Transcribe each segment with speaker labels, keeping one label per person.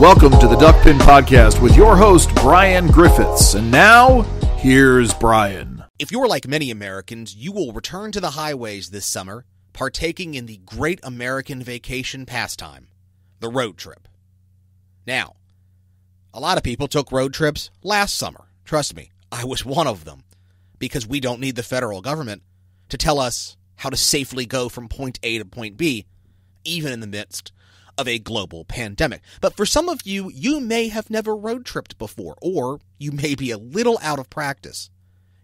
Speaker 1: Welcome to the Duckpin Podcast with your host, Brian Griffiths. And now, here's Brian.
Speaker 2: If you're like many Americans, you will return to the highways this summer, partaking in the great American vacation pastime, the road trip. Now, a lot of people took road trips last summer. Trust me, I was one of them, because we don't need the federal government to tell us how to safely go from point A to point B, even in the midst of a global pandemic. But for some of you, you may have never road tripped before, or you may be a little out of practice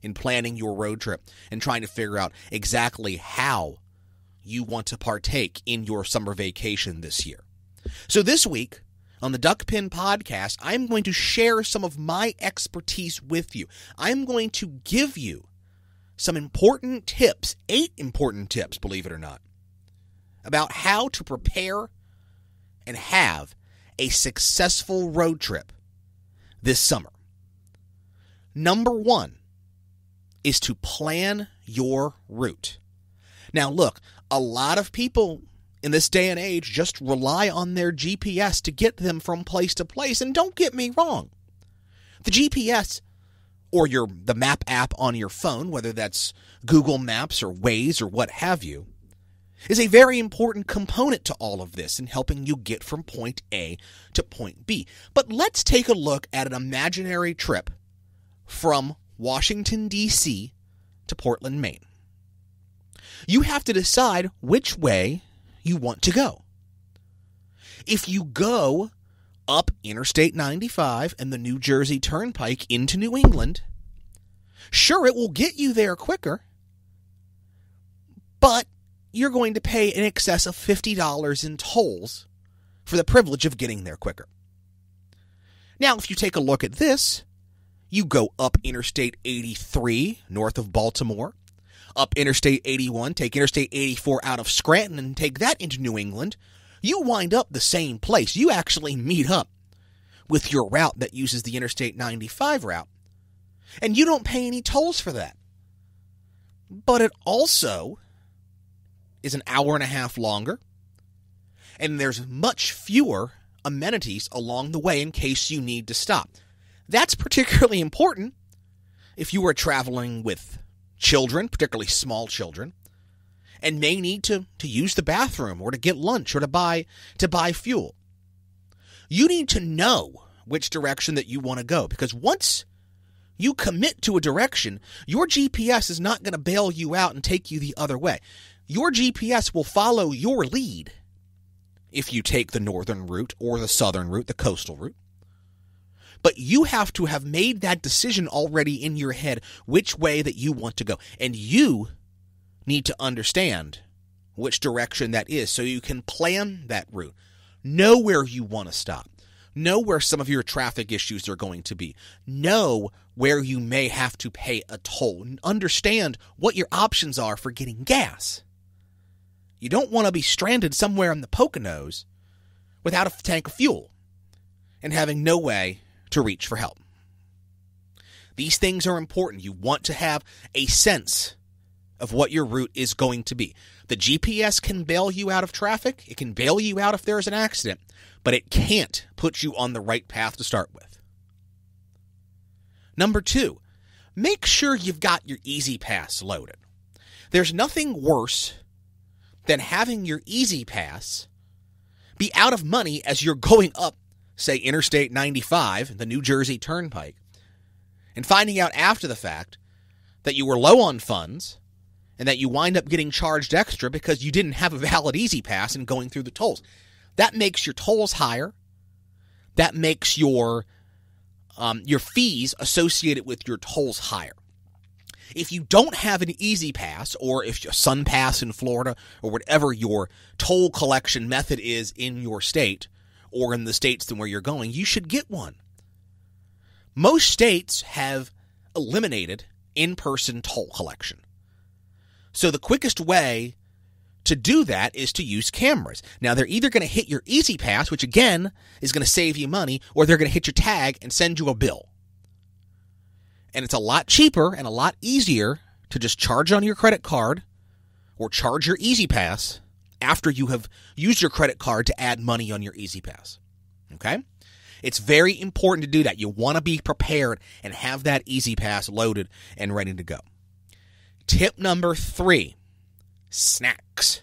Speaker 2: in planning your road trip and trying to figure out exactly how you want to partake in your summer vacation this year. So this week on the Duckpin Podcast, I'm going to share some of my expertise with you. I'm going to give you some important tips, 8 important tips, believe it or not, about how to prepare and have a successful road trip this summer. Number 1 is to plan your route. Now look, a lot of people in this day and age just rely on their GPS to get them from place to place, and don't get me wrong. The GPS or the map app on your phone, whether that's Google Maps or Waze or what have you, is a very important component to all of this in helping you get from point A to point B. But let's take a look at an imaginary trip from Washington, D.C. to Portland, Maine. You have to decide which way you want to go. If you go up Interstate 95 and the New Jersey Turnpike into New England, sure, it will get you there quicker, but you're going to pay in excess of $50 in tolls for the privilege of getting there quicker. Now, if you take a look at this, you go up Interstate 83 north of Baltimore, up Interstate 81, take Interstate 84 out of Scranton and take that into New England, you wind up the same place. You actually meet up with your route that uses the Interstate 95 route, and you don't pay any tolls for that. But it also is an hour and a half longer, and there's much fewer amenities along the way in case you need to stop. That's particularly important if you are traveling with children, particularly small children, and may need to use the bathroom or to get lunch or to buy fuel. You need to know which direction that you want to go, because once you commit to a direction, your GPS is not going to bail you out and take you the other way. Your GPS will follow your lead if you take the northern route or the southern route, the coastal route. But you have to have made that decision already in your head which way that you want to go. And you need to understand which direction that is so you can plan that route. Know where you want to stop. Know where some of your traffic issues are going to be. Know where you may have to pay a toll. And understand what your options are for getting gas. You don't want to be stranded somewhere in the Poconos without a tank of fuel and having no way to reach for help. These things are important. You want to have a sense of what your route is going to be. The GPS can bail you out of traffic. It can bail you out if there's an accident, but it can't put you on the right path to start with. Number 2, make sure you've got your Easy Pass loaded. There's nothing worse than having your Easy Pass be out of money as you're going up, say, Interstate 95, the New Jersey Turnpike, and finding out after the fact that you were low on funds and that you wind up getting charged extra because you didn't have a valid Easy Pass and going through the tolls. That makes your tolls higher. That makes your fees associated with your tolls higher. If you don't have an Easy Pass, or if you're Sun Pass in Florida, or whatever your toll collection method is in your state, or in the states where you're going, you should get one. Most states have eliminated in-person toll collection. So the quickest way to do that is to use cameras. Now, they're either going to hit your Easy Pass, which again is going to save you money, or they're going to hit your tag and send you a bill. And it's a lot cheaper and a lot easier to just charge on your credit card or charge your Easy Pass after you have used your credit card to add money on your Easy Pass. Okay? It's very important to do that. You want to be prepared and have that Easy Pass loaded and ready to go. Tip number 3, snacks.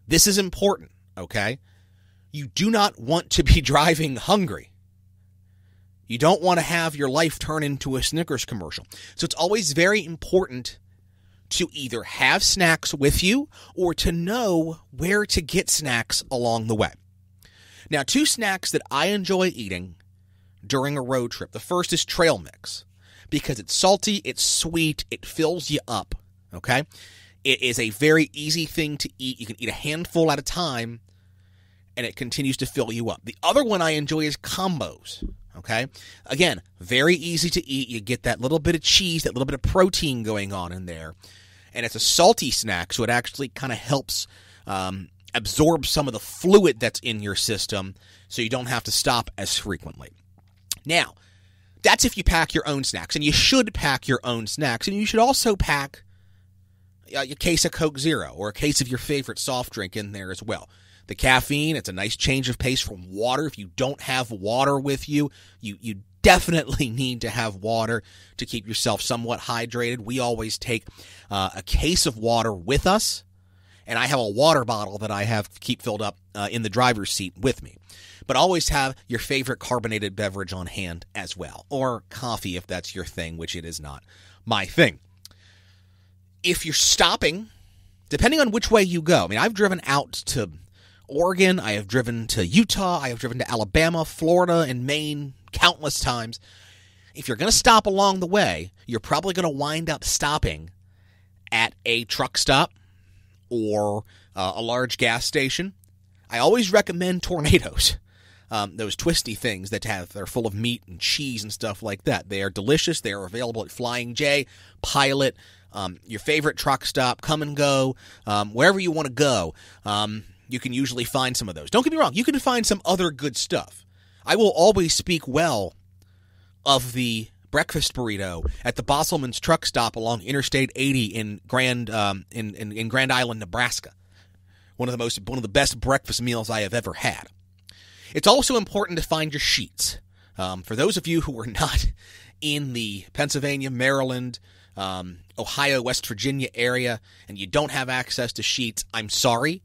Speaker 2: This is important, okay? You do not want to be driving hungry. You don't want to have your life turn into a Snickers commercial. So it's always very important to either have snacks with you or to know where to get snacks along the way. Now, 2 snacks that I enjoy eating during a road trip. The first is trail mix because it's salty, it's sweet, it fills you up, okay? It is a very easy thing to eat. You can eat a handful at a time, and it continues to fill you up. The other one I enjoy is combos, okay? Again, very easy to eat. You get that little bit of cheese, that little bit of protein going on in there, and it's a salty snack, so it actually kind of helps absorb some of the fluid that's in your system so you don't have to stop as frequently. Now, that's if you pack your own snacks, and you should pack your own snacks, and you should also pack a case of Coke Zero or a case of your favorite soft drink in there as well. The caffeine, it's a nice change of pace from water. If you don't have water with you, you definitely need to have water to keep yourself somewhat hydrated. We always take a case of water with us, and I have a water bottle that I have to keep filled up in the driver's seat with me. But always have your favorite carbonated beverage on hand as well, or coffee if that's your thing, which it is not my thing. If you're stopping, depending on which way you go, I mean, I've driven out to Oregon, I have driven to Utah, I have driven to Alabama, Florida, and Maine countless times. If you're going to stop along the way, you're probably going to wind up stopping at a truck stop or a large gas station. I always recommend Tornadoes, those twisty things they're full of meat and cheese and stuff like that. They are delicious. They are available at Flying J, Pilot, your favorite truck stop, Come and Go, wherever you want to go. You can usually find some of those. Don't get me wrong, you can find some other good stuff. I will always speak well of the breakfast burrito at the Bosselman's truck stop along Interstate 80 in Grand Island, Nebraska. One of the best breakfast meals I have ever had. It's also important to find your sheets. For those of you who are not in the Pennsylvania, Maryland, Ohio, West Virginia area, and you don't have access to sheets, I'm sorry.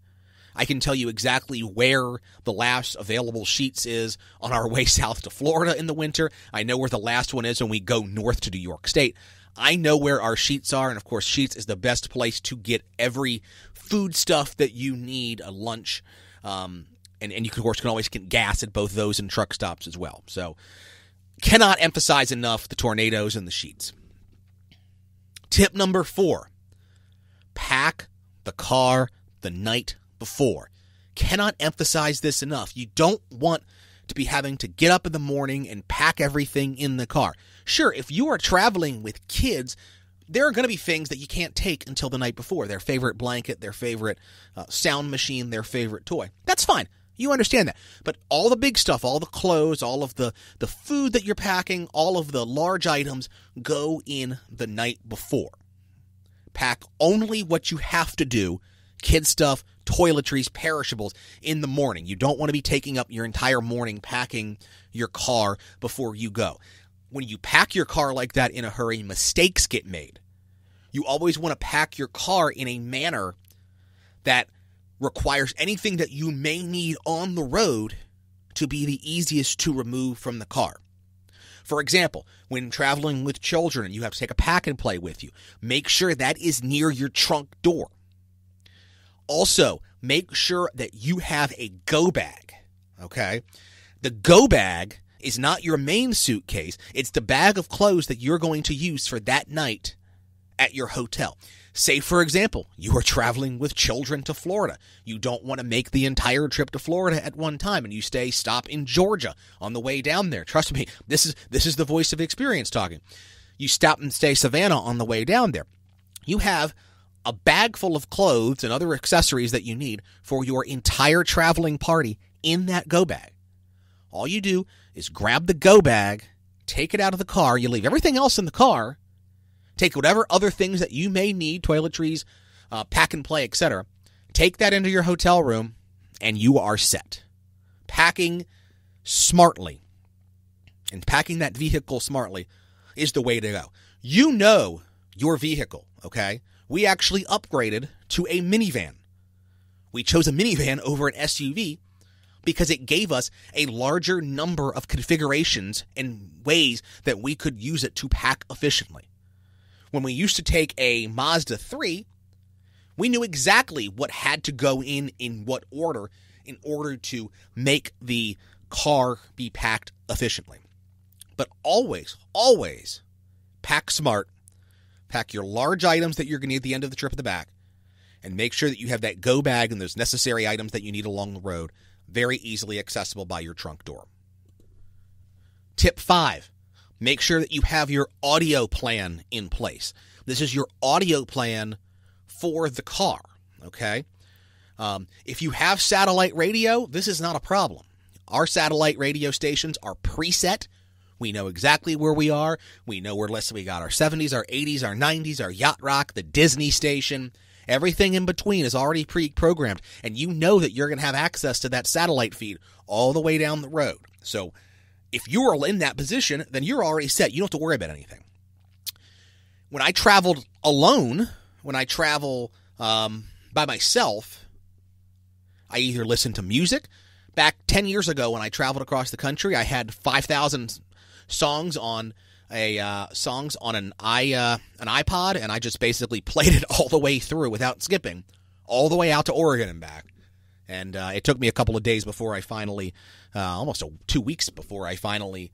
Speaker 2: I can tell you exactly where the last available sheets is on our way south to Florida in the winter. I know where the last one is when we go north to New York State. I know where our sheets are, and of course, Sheets is the best place to get every food stuff that you need, a lunch, and you, of course, can always get gas at both those and truck stops as well. So, cannot emphasize enough the Tornadoes and the Sheets. Tip number 4, pack the car the night before. Cannot emphasize this enough. You don't want to be having to get up in the morning and pack everything in the car. Sure, if you are traveling with kids, there are going to be things that you can't take until the night before. Their favorite blanket, their favorite sound machine, their favorite toy. That's fine. You understand that. But all the big stuff, all the clothes, all of the food that you're packing, all of the large items go in the night before. Pack only what you have to do, kid stuff, toiletries, perishables, in the morning. You don't want to be taking up your entire morning packing your car before you go. When you pack your car like that in a hurry, mistakes get made. You always want to pack your car in a manner that requires anything that you may need on the road to be the easiest to remove from the car. For example, when traveling with children and you have to take a pack and play with you, make sure that is near your trunk door. Also, make sure that you have a go bag, okay? The go bag is not your main suitcase. It's the bag of clothes that you're going to use for that night at your hotel. Say, for example, you are traveling with children to Florida. You don't want to make the entire trip to Florida at one time, and you stop in Georgia on the way down there. Trust me, this is the voice of experience talking. You stop and stay Savannah on the way down there. You have a bag full of clothes and other accessories that you need for your entire traveling party in that go bag. All you do is grab the go bag, take it out of the car, you leave everything else in the car, take whatever other things that you may need, toiletries, pack and play, etc., take that into your hotel room, and you are set. Packing smartly and packing that vehicle smartly is the way to go. You know your vehicle, okay? We actually upgraded to a minivan. We chose a minivan over an SUV because it gave us a larger number of configurations and ways that we could use it to pack efficiently. When we used to take a Mazda 3, we knew exactly what had to go in what order in order to make the car be packed efficiently. But always, always pack smart. Pack your large items that you're going to need at the end of the trip at the back, and make sure that you have that go bag and those necessary items that you need along the road very easily accessible by your trunk door. Tip 5, make sure that you have your audio plan in place. This is your audio plan for the car, okay? If you have satellite radio, this is not a problem. Our satellite radio stations are preset. We know exactly where we are. We know where we got our 70s, our 80s, our 90s, our yacht rock, the Disney station. Everything in between is already pre-programmed, and you know that you're going to have access to that satellite feed all the way down the road. So if you are in that position, then you're already set. You don't have to worry about anything. When I traveled alone, when I travel by myself, I either listen to music. Back 10 years ago when I traveled across the country, I had 5,000 songs on an iPod, and I just basically played it all the way through without skipping, all the way out to Oregon and back. And it took me a couple of days before I finally, almost 2 weeks before I finally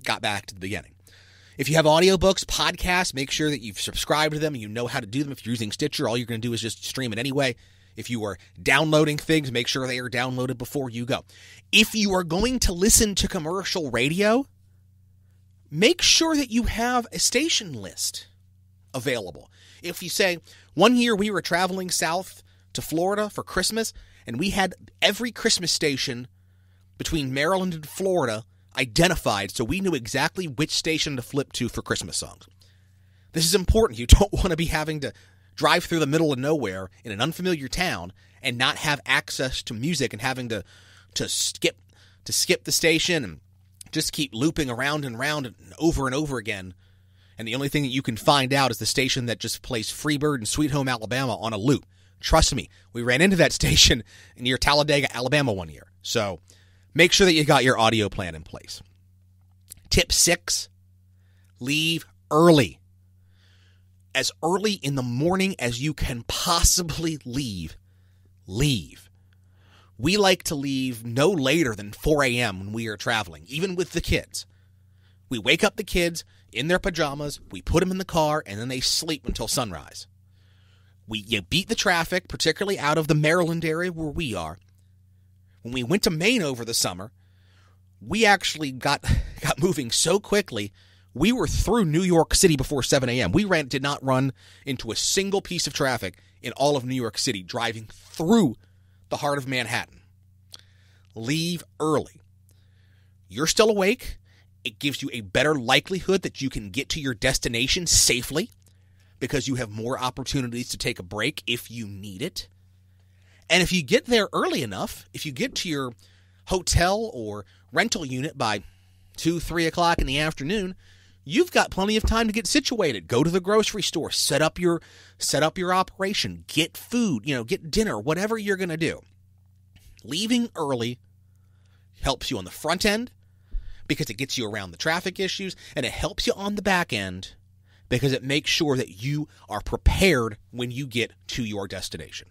Speaker 2: got back to the beginning. If you have audiobooks, podcasts, make sure that you've subscribed to them and you know how to do them. If you're using Stitcher, all you're going to do is just stream it anyway. If you are downloading things, make sure they are downloaded before you go. If you are going to listen to commercial radio, make sure that you have a station list available. If you say, one year we were traveling south to Florida for Christmas, and we had every Christmas station between Maryland and Florida identified, so we knew exactly which station to flip to for Christmas songs. This is important. You don't want to be having to drive through the middle of nowhere in an unfamiliar town and not have access to music and having to skip the station and just keep looping around and over again. And the only thing that you can find out is the station that just plays Freebird and Sweet Home Alabama on a loop. Trust me, we ran into that station near Talladega, Alabama one year. So make sure that you got your audio plan in place. Tip 6, leave early. As early in the morning as you can possibly leave. We like to leave no later than 4 a.m. when we are traveling, even with the kids. We wake up the kids in their pajamas, we put them in the car, and then they sleep until sunrise. You beat the traffic, particularly out of the Maryland area where we are. When we went to Maine over the summer, we actually got moving so quickly, we were through New York City before 7 a.m. We did not run into a single piece of traffic in all of New York City driving through the heart of Manhattan. Leave early. You're still awake. It gives you a better likelihood that you can get to your destination safely because you have more opportunities to take a break if you need it. And if you get there early enough, if you get to your hotel or rental unit by 2, 3 o'clock in the afternoon, you've got plenty of time to get situated. Go to the grocery store, set up your operation, get food, get dinner, whatever you're going to do. Leaving early helps you on the front end because it gets you around the traffic issues, and it helps you on the back end because it makes sure that you are prepared when you get to your destination.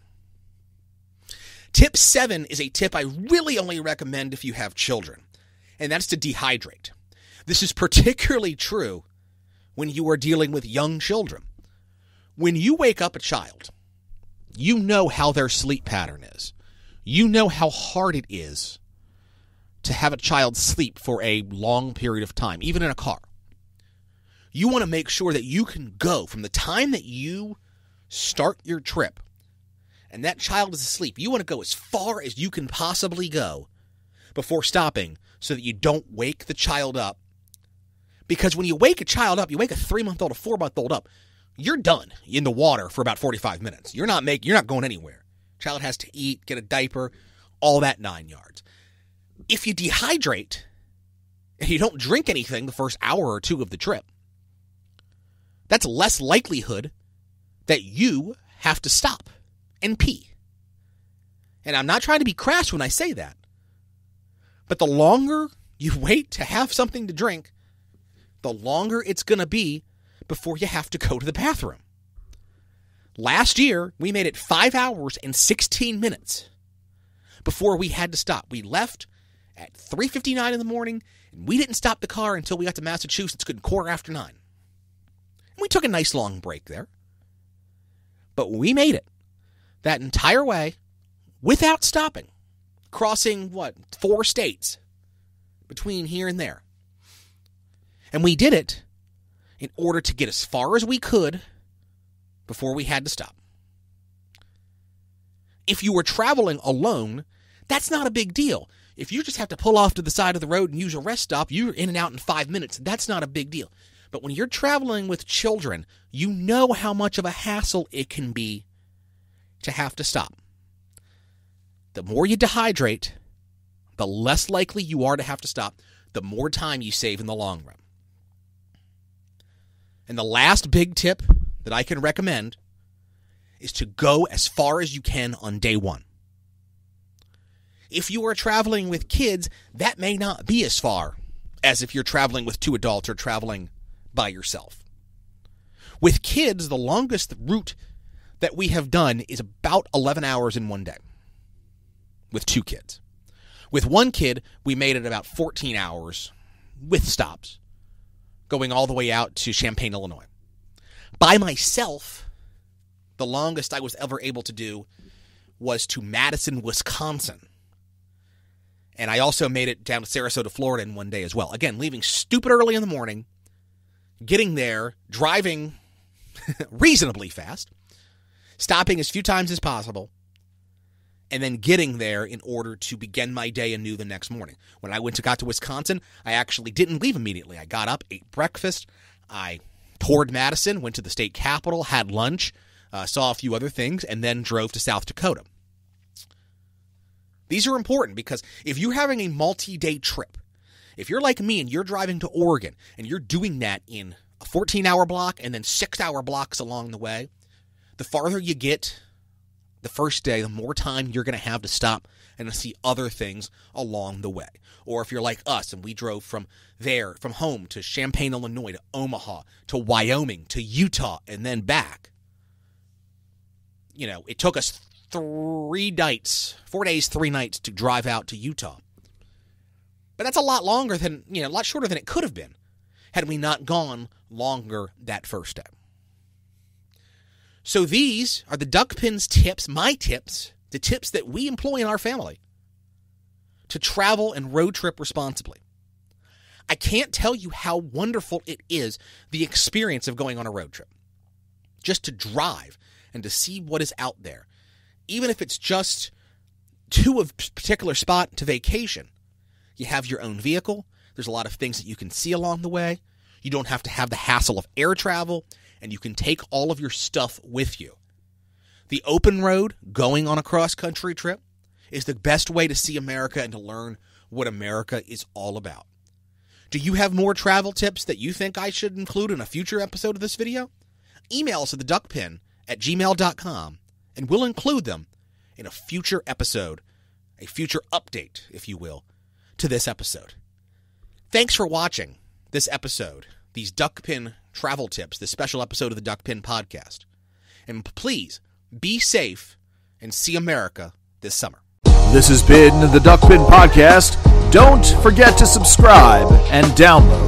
Speaker 2: Tip 7 is a tip I really only recommend if you have children, and that's to dehydrate. This is particularly true when you are dealing with young children. When you wake up a child, you know how their sleep pattern is. You know how hard it is to have a child sleep for a long period of time, even in a car. You want to make sure that you can go from the time that you start your trip and that child is asleep. You want to go as far as you can possibly go before stopping so that you don't wake the child up. Because when you wake a child up, you wake a 3-month-old, a 4-month-old up, you're done in the water for about 45 minutes. You're not going anywhere. Child has to eat, get a diaper, all that 9 yards. If you dehydrate and you don't drink anything the first hour or two of the trip, that's less likelihood that you have to stop and pee. And I'm not trying to be crass when I say that, but the longer you wait to have something to drink, the longer it's going to be before you have to go to the bathroom. Last year, we made it 5 hours and 16 minutes before we had to stop. We left at 3:59 in the morning, and we didn't stop the car until we got to Massachusetts at 9:15. And we took a nice long break there. But we made it that entire way without stopping, crossing, 4 states between here and there. And we did it in order to get as far as we could before we had to stop. If you were traveling alone, that's not a big deal. If you just have to pull off to the side of the road and use a rest stop, you're in and out in 5 minutes. That's not a big deal. But when you're traveling with children, you know how much of a hassle it can be to have to stop. The more you dehydrate, the less likely you are to have to stop, the more time you save in the long run. And the last big tip that I can recommend is to go as far as you can on day one. If you are traveling with kids, that may not be as far as if you're traveling with 2 adults or traveling by yourself. With kids, the longest route that we have done is about 11 hours in one day with 2 kids. With 1 kid, we made it about 14 hours with stops, going all the way out to Champaign, Illinois. By myself, the longest I was ever able to do was to Madison, Wisconsin. And I also made it down to Sarasota, Florida in one day as well. Again, leaving stupid early in the morning, getting there, driving reasonably fast, stopping as few times as possible, and then getting there in order to begin my day anew the next morning. When I got to Wisconsin, I actually didn't leave immediately. I got up, ate breakfast, I toured Madison, went to the state capitol, had lunch, saw a few other things, and then drove to South Dakota. These are important because if you're having a multi-day trip, if you're like me and you're driving to Oregon and you're doing that in a 14-hour block and then 6-hour blocks along the way, the farther you get the first day, the more time you're going to have to stop and to see other things along the way. Or if you're like us and we drove from home to Champaign, Illinois, to Omaha, to Wyoming, to Utah, and then back. It took us 4 days, 3 nights to drive out to Utah. But that's a lot a lot shorter than it could have been had we not gone longer that first day. So these are the Duckpin's tips, my tips, the tips that we employ in our family to travel and road trip responsibly. I can't tell you how wonderful it is, the experience of going on a road trip. Just to drive and to see what is out there. Even if it's just to a particular spot to vacation. You have your own vehicle. There's a lot of things that you can see along the way. You don't have to have the hassle of air travel, and you can take all of your stuff with you. The open road, going on a cross-country trip, is the best way to see America and to learn what America is all about. Do you have more travel tips that you think I should include in a future episode of this video? Email us at theduckpin@gmail.com, and we'll include them in a future episode, a future update, if you will, to this episode. Thanks for watching this episode, these Duckpin travel tips, this special episode of the Duckpin podcast. And please, be safe and see America this summer.
Speaker 1: This has been the Duckpin podcast. Don't forget to subscribe and download